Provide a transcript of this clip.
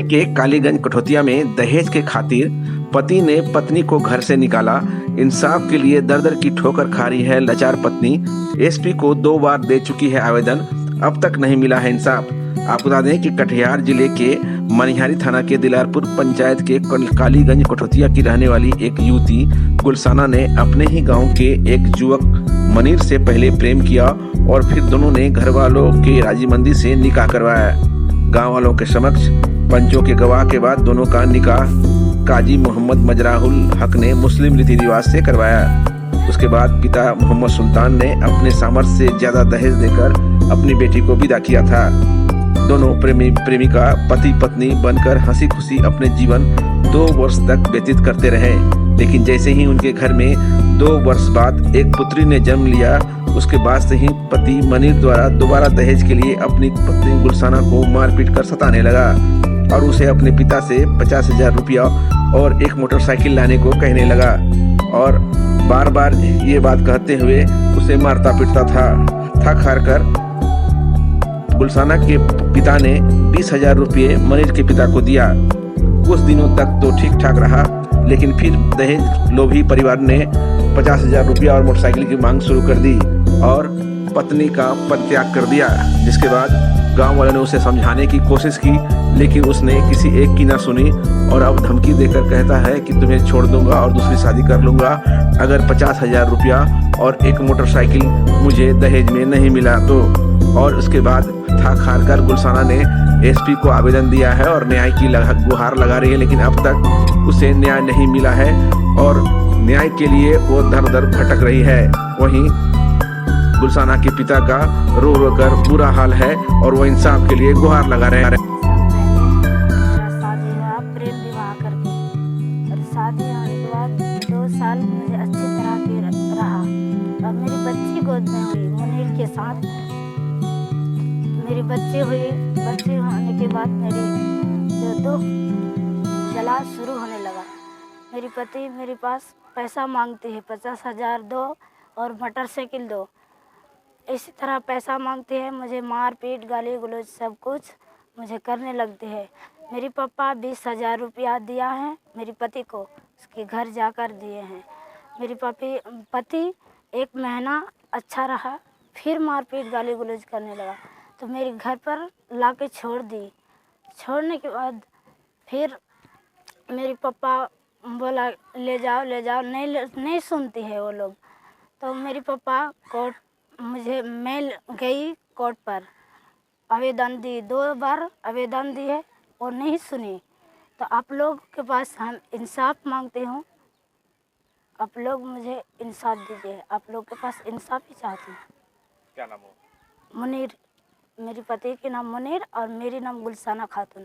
के कालीगंज कठौतिया में दहेज के खातिर पति ने पत्नी को घर से निकाला। इंसाफ के लिए दर दर की ठोकर खा रही है लाचार पत्नी। एसपी को 2 बार दे चुकी है आवेदन, अब तक नहीं मिला है इंसाफ। आपको बता दें कि कटिहार जिले के मनिहारी थाना के दिलारपुर पंचायत के कालीगंज कठौतिया की रहने वाली एक युवती गुलसाना ने अपने ही गांव के एक युवक मनीर से पहले प्रेम किया और फिर दोनों ने घर वालों के राजीमंदी से निकाह करवाया। गांव वालों के समक्ष पंचों के गवाह के बाद दोनों का निकाह काजी मोहम्मद मजराहुल हक ने मुस्लिम रीति रिवाज से करवाया। उसके बाद पिता मोहम्मद सुल्तान ने अपने सामर्थ्य से ज्यादा दहेज देकर अपनी बेटी को विदा किया था। दोनों प्रेमिका पति पत्नी बनकर हंसी खुशी अपने जीवन 2 वर्ष तक व्यतीत करते रहे, लेकिन जैसे ही उनके घर में 2 वर्ष बाद एक पुत्री ने जन्म लिया, उसके बाद से ही पति मनीर द्वारा दोबारा दहेज के लिए अपनी पत्नी गुलसाना को मारपीट कर सताने लगा और उसे अपने पिता से 50,000 रुपया और एक मोटरसाइकिल लाने को कहने लगा और बार बार ये बात कहते हुए उसे मारता पीटता था। थक हार कर गुलसाना के पिता ने 20,000 रुपये मनीर के पिता को दिया। कुछ दिनों तक तो ठीक ठाक रहा, लेकिन फिर दहेज लोभी परिवार ने 50,000 रुपया और मोटरसाइकिल की मांग शुरू कर दी और पत्नी का परित्याग कर दिया। जिसके बाद गांव वालों ने उसे समझाने की कोशिश की, लेकिन उसने किसी एक की ना सुनी और अब धमकी देकर कहता है कि तुम्हें छोड़ दूंगा और दूसरी शादी कर लूंगा अगर 50,000 रुपया और एक मोटरसाइकिल मुझे दहेज में नहीं मिला तो। और उसके बाद थक हार कर गुलसाना ने एसपी को आवेदन दिया है और न्याय की गुहार लगा रही है, लेकिन अब तक उसे न्याय नहीं मिला है और न्याय के लिए वो दर दर भटक रही है। वहीं गुलसाना के पिता का रो रो कर बुरा हाल है और वो इंसाफ के लिए गुहार लगा रहे हैं। शादी हुआ प्रेम विवाह करके और शादी होने के बाद 2 साल मुझे अच्छी तरह के रहा और मेरी बच्ची गोद में हुई मुनीर के साथ। मेरी बच्ची होने के बाद मेरी जो दुख जला शुरू होने लगा। मेरी पति मेरे पास पैसा मांगते हैं, 50,000 दो और मोटरसाइकिल दो, इसी तरह पैसा मांगते हैं। मुझे मार पीट गाली गलौज सब कुछ मुझे करने लगते हैं। मेरे पापा 20,000 रुपया दिया है मेरे पति को, उसके घर जाकर दिए हैं। मेरे पति 1 महीना अच्छा रहा, फिर मारपीट गाली गलौज करने लगा तो मेरे घर पर लाके छोड़ दी। छोड़ने के बाद फिर मेरे पापा बोला ले जाओ, नहीं सुनती है वो लोग। तो मेरे पापा मैं गई कोर्ट पर आवेदन दी, 2 बार आवेदन दी है और नहीं सुनी। तो आप लोग के पास हम इंसाफ मांगते हूँ, आप लोग मुझे इंसाफ दीजिए। आप लोग के पास इंसाफ ही चाहती हूँ। क्या नाम हो? मुनीर, मेरे पति के नाम मुनीर और मेरी नाम गुलसाना खातून।